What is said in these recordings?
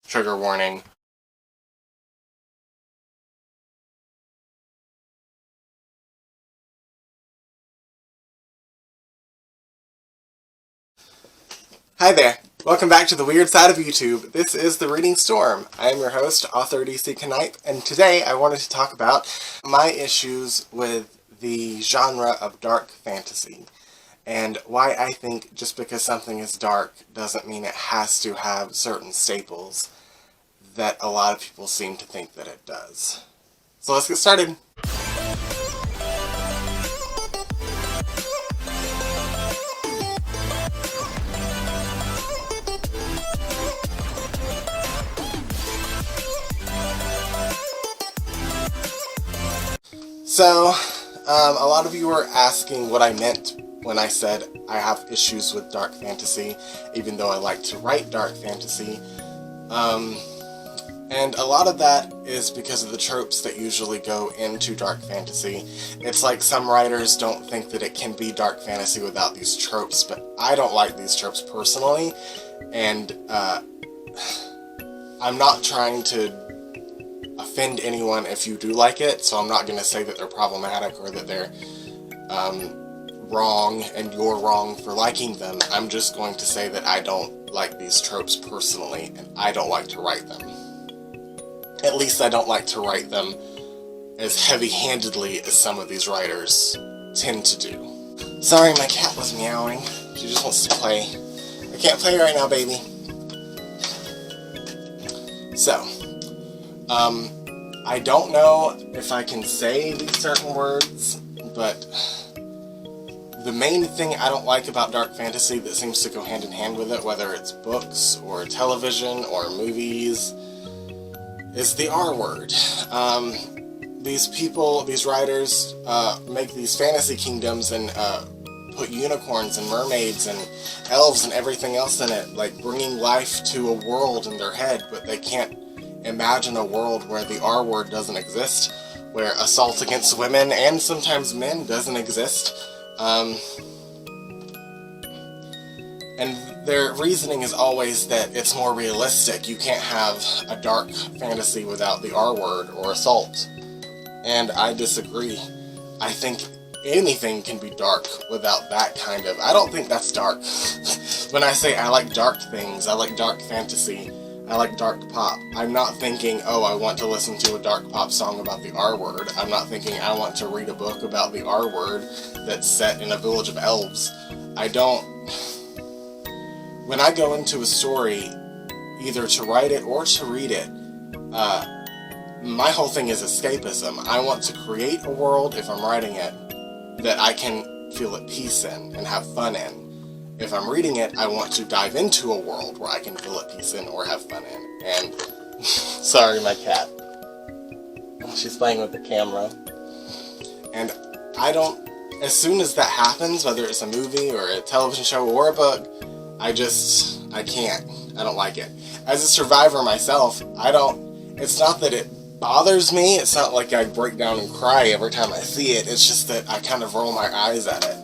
trigger warning. Hi there! Welcome back to the weird side of YouTube. This is The Reading Storm. I am your host, author DC Knipe, and today I wanted to talk about my issues with the genre of dark fantasy, and why I think just because something is dark doesn't mean it has to have certain staples that a lot of people seem to think that it does. So let's get started! So, a lot of you were asking what I meant when I said I have issues with dark fantasy, even though I like to write dark fantasy. And a lot of that is because of the tropes that usually go into dark fantasy. It's like some writers don't think that it can be dark fantasy without these tropes, but I don't like these tropes personally, and I'm not trying to offend anyone if you do like it, so I'm not going to say that they're problematic or that they're wrong and you're wrong for liking them. I'm just going to say that I don't like these tropes personally, and I don't like to write them. At least I don't like to write them as heavy-handedly as some of these writers tend to do. Sorry, my cat was meowing. She just wants to play. I can't play right now, baby. So, I don't know if I can say these certain words, but the main thing I don't like about dark fantasy that seems to go hand in hand with it, whether it's books or television or movies, is the R word. These people, these writers, make these fantasy kingdoms and put unicorns and mermaids and elves and everything else in it, like bringing life to a world in their head, but they can't imagine a world where the R word doesn't exist, where assault against women and sometimes men doesn't exist. And their reasoning is always that it's more realistic. You can't have a dark fantasy without the R word or assault. And I disagree. I think anything can be dark without that kind of... I don't think that's dark. When I say I like dark things, I like dark fantasy, I like dark pop, I'm not thinking, oh, I want to listen to a dark pop song about the R word. I'm not thinking I want to read a book about the R word that's set in a village of elves. I don't... When I go into a story, either to write it or to read it, my whole thing is escapism. I want to create a world, if I'm writing it, that I can feel at peace in and have fun in. If I'm reading it, I want to dive into a world where I can feel at peace in or have fun in. And, sorry, my cat. She's playing with the camera. And I don't, as soon as that happens, whether it's a movie or a television show or a book, I can't. I don't like it. As a survivor myself, it's not that it bothers me, it's not like I break down and cry every time I see it, it's just that I kind of roll my eyes at it.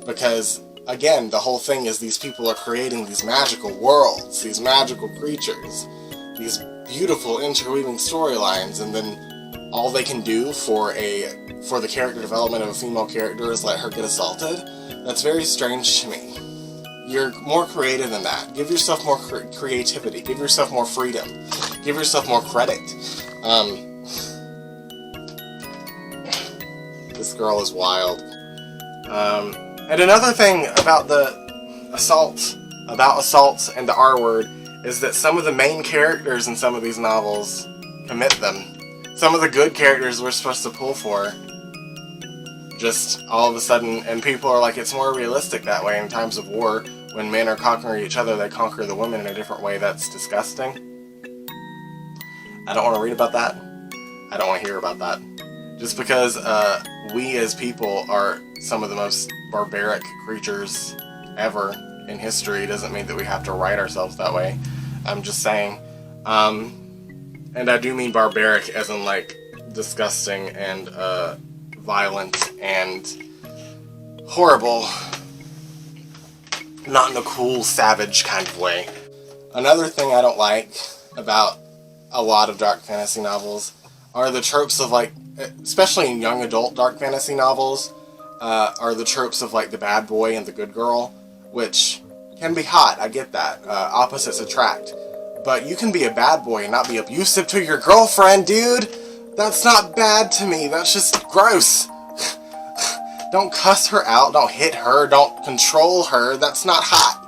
Because, again, the whole thing is these people are creating these magical worlds, these magical creatures, these beautiful interweaving storylines, and then all they can do for the character development of a female character is let her get assaulted. That's very strange to me. You're more creative than that. Give yourself more creativity. Give yourself more freedom. Give yourself more credit. This girl is wild. And another thing about assaults and the R word is that some of the main characters in some of these novels commit them. Some of the good characters we're supposed to pull for, just all of a sudden, and people are like, it's more realistic that way in times of war. When men are conquering each other, they conquer the women in a different way. That's disgusting. I don't want to read about that. I don't want to hear about that. Just because we as people are some of the most barbaric creatures ever in history doesn't mean that we have to write ourselves that way. I'm just saying. And I do mean barbaric as in like disgusting and violent and horrible. Not in a cool, savage kind of way. Another thing I don't like about a lot of dark fantasy novels are the tropes of, like, especially in young adult dark fantasy novels, are the tropes of, like, the bad boy and the good girl, which can be hot, I get that. Opposites attract. But you can be a bad boy and not be abusive to your girlfriend, dude! That's not bad to me, that's just gross. Don't cuss her out, don't hit her, don't control her, that's not hot.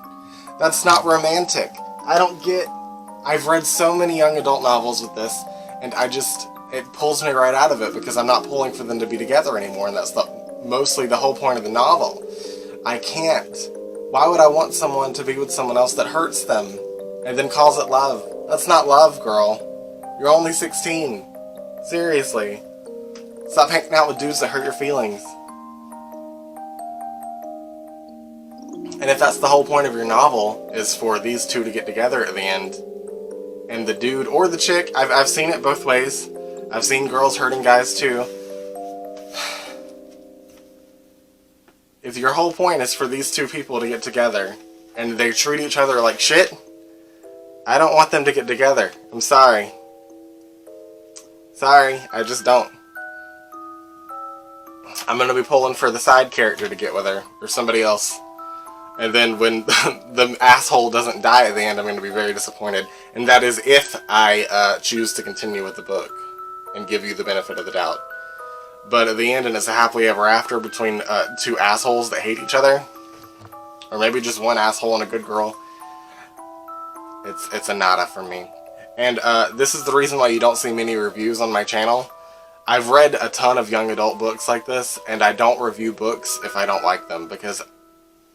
That's not romantic. I've read so many young adult novels with this, and it pulls me right out of it because I'm not pulling for them to be together anymore, and that's mostly the whole point of the novel. I can't. Why would I want someone to be with someone else that hurts them and then calls it love? That's not love, girl. You're only 16. Seriously. Stop hanging out with dudes that hurt your feelings. And if that's the whole point of your novel, is for these two to get together at the end, and the dude or the chick, I've seen it both ways. I've seen girls hurting guys too. If your whole point is for these two people to get together, and they treat each other like shit, I don't want them to get together. I'm sorry. Sorry, I just don't. I'm gonna be pulling for the side character to get with her, or somebody else. And then when the asshole doesn't die at the end, I'm going to be very disappointed. And that is if I choose to continue with the book and give you the benefit of the doubt. But at the end, and it's a happily ever after between two assholes that hate each other, or maybe just one asshole and a good girl, it's a nada for me. And this is the reason why you don't see many reviews on my channel. I've read a ton of young adult books like this, and I don't review books if I don't like them, because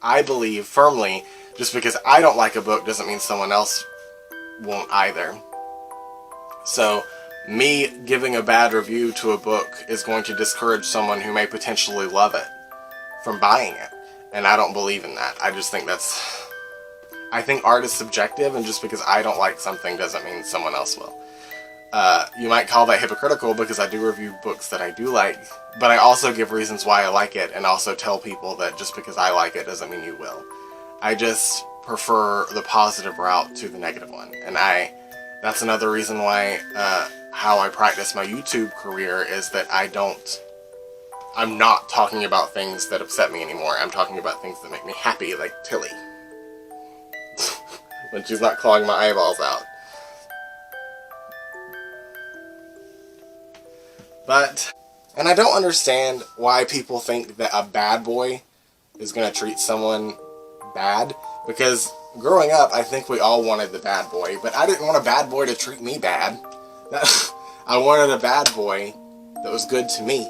I believe firmly, just because I don't like a book doesn't mean someone else won't either. So, me giving a bad review to a book is going to discourage someone who may potentially love it from buying it. And I don't believe in that. I just think I think art is subjective, and just because I don't like something doesn't mean someone else will. You might call that hypocritical because I do review books that I do like, but I also give reasons why I like it, and also tell people that just because I like it doesn't mean you will. I just prefer the positive route to the negative one, and that's another reason why how I practice my YouTube career is that I'm not talking about things that upset me anymore. I'm talking about things that make me happy, like Tilly. When she's not clawing my eyeballs out. And I don't understand why people think that a bad boy is going to treat someone bad, because growing up, I think we all wanted the bad boy, but I didn't want a bad boy to treat me bad. I wanted a bad boy that was good to me.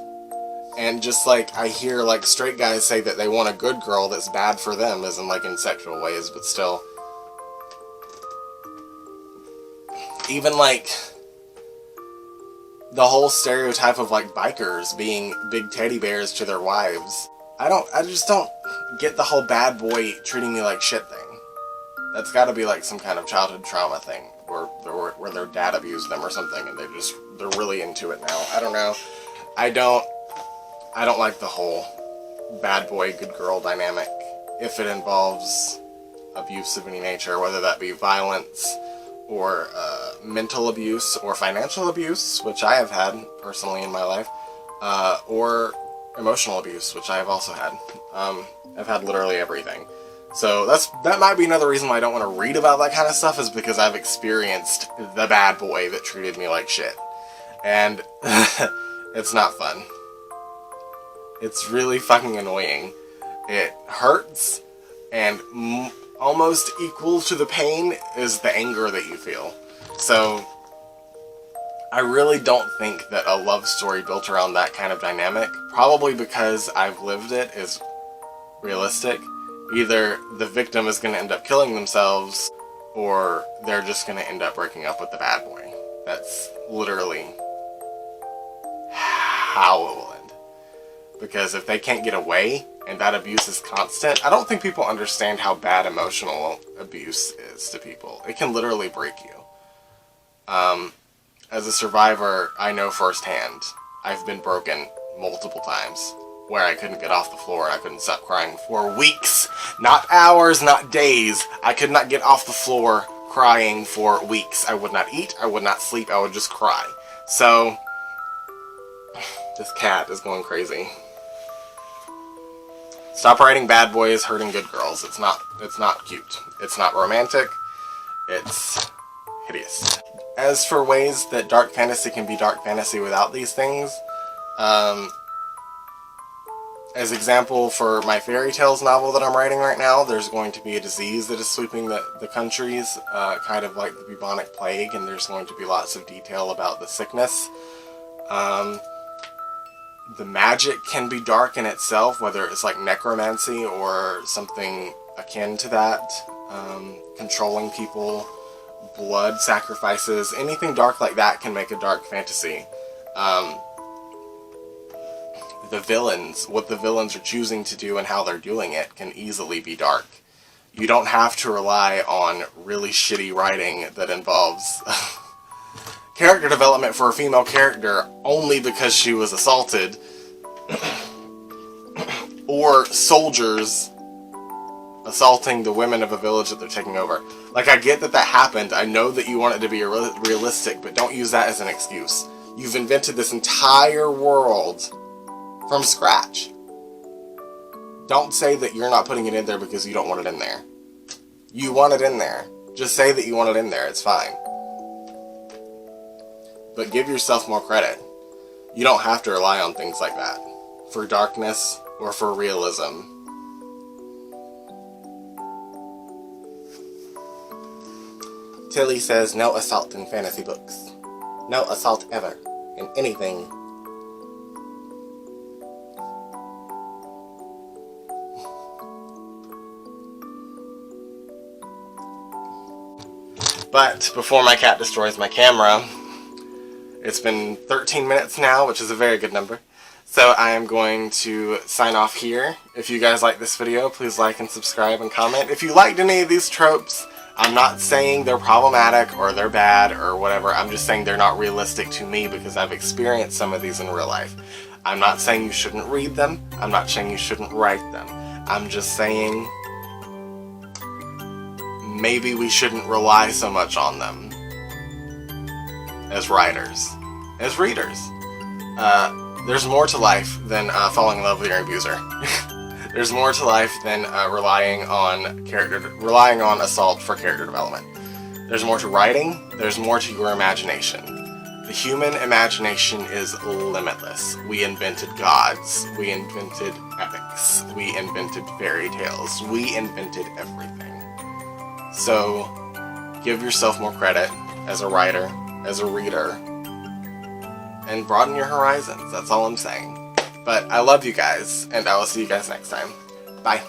And just like I hear like straight guys say that they want a good girl that's bad for them, as in like in sexual ways, but still. Even like the whole stereotype of like bikers being big teddy bears to their wives. I just don't get the whole bad boy treating me like shit thing. That's gotta be like some kind of childhood trauma thing, where their dad abused them or something, and they're really into it now. I don't know. I don't like the whole bad boy, good girl dynamic if it involves abuse of any nature, whether that be violence or mental abuse or financial abuse, which I have had personally in my life, or emotional abuse, which I have also had. I've had literally everything. So that might be another reason why I don't want to read about that kind of stuff, is because I've experienced the bad boy that treated me like shit. And it's not fun. It's really fucking annoying. It hurts, and almost equal to the pain is the anger that you feel. So I really don't think that a love story built around that kind of dynamic, probably because I've lived it, is realistic. Either the victim is going to end up killing themselves, or they're just going to end up breaking up with the bad boy. That's literally how it will end. Because if they can't get away, and that abuse is constant, I don't think people understand how bad emotional abuse is to people. It can literally break you. As a survivor, I know firsthand. I've been broken multiple times, where I couldn't get off the floor and I couldn't stop crying for weeks. Not hours, not days. I could not get off the floor crying for weeks. I would not eat, I would not sleep, I would just cry. So, this cat is going crazy. Stop writing bad boys hurting good girls. It's not cute. It's not romantic. It's hideous. As for ways that dark fantasy can be dark fantasy without these things, as example, for my fairy tales novel that I'm writing right now, there's going to be a disease that is sweeping the countries, kind of like the bubonic plague, and there's going to be lots of detail about the sickness. The magic can be dark in itself, whether it's like necromancy or something akin to that, controlling people, blood sacrifices, anything dark like that can make a dark fantasy. The villains, what the villains are choosing to do and how they're doing it can easily be dark. You don't have to rely on really shitty writing that involves character development for a female character only because she was assaulted, or soldiers assaulting the women of a village that they're taking over. Like, I get that happened, I know that you want it to be realistic, but don't use that as an excuse. You've invented this entire world from scratch. Don't say that you're not putting it in there because you don't want it in there. You want it in there. Just say that you want it in there, it's fine. But give yourself more credit. You don't have to rely on things like that for darkness or for realism. Tilly says no assault in fantasy books. No assault ever in anything. But before my cat destroys my camera, it's been 13 minutes now, which is a very good number. So I am going to sign off here. If you guys like this video, please like and subscribe and comment. If you liked any of these tropes, I'm not saying they're problematic or they're bad or whatever. I'm just saying they're not realistic to me because I've experienced some of these in real life. I'm not saying you shouldn't read them. I'm not saying you shouldn't write them. I'm just saying maybe we shouldn't rely so much on them as writers, as readers. There's more to life than falling in love with your abuser. There's more to life than relying on assault for character development. There's more to writing. There's more to your imagination. The human imagination is limitless. We invented gods. We invented epics. We invented fairy tales. We invented everything. So, give yourself more credit as a writer, as a reader, and broaden your horizons. That's all I'm saying. But I love you guys, and I will see you guys next time. Bye.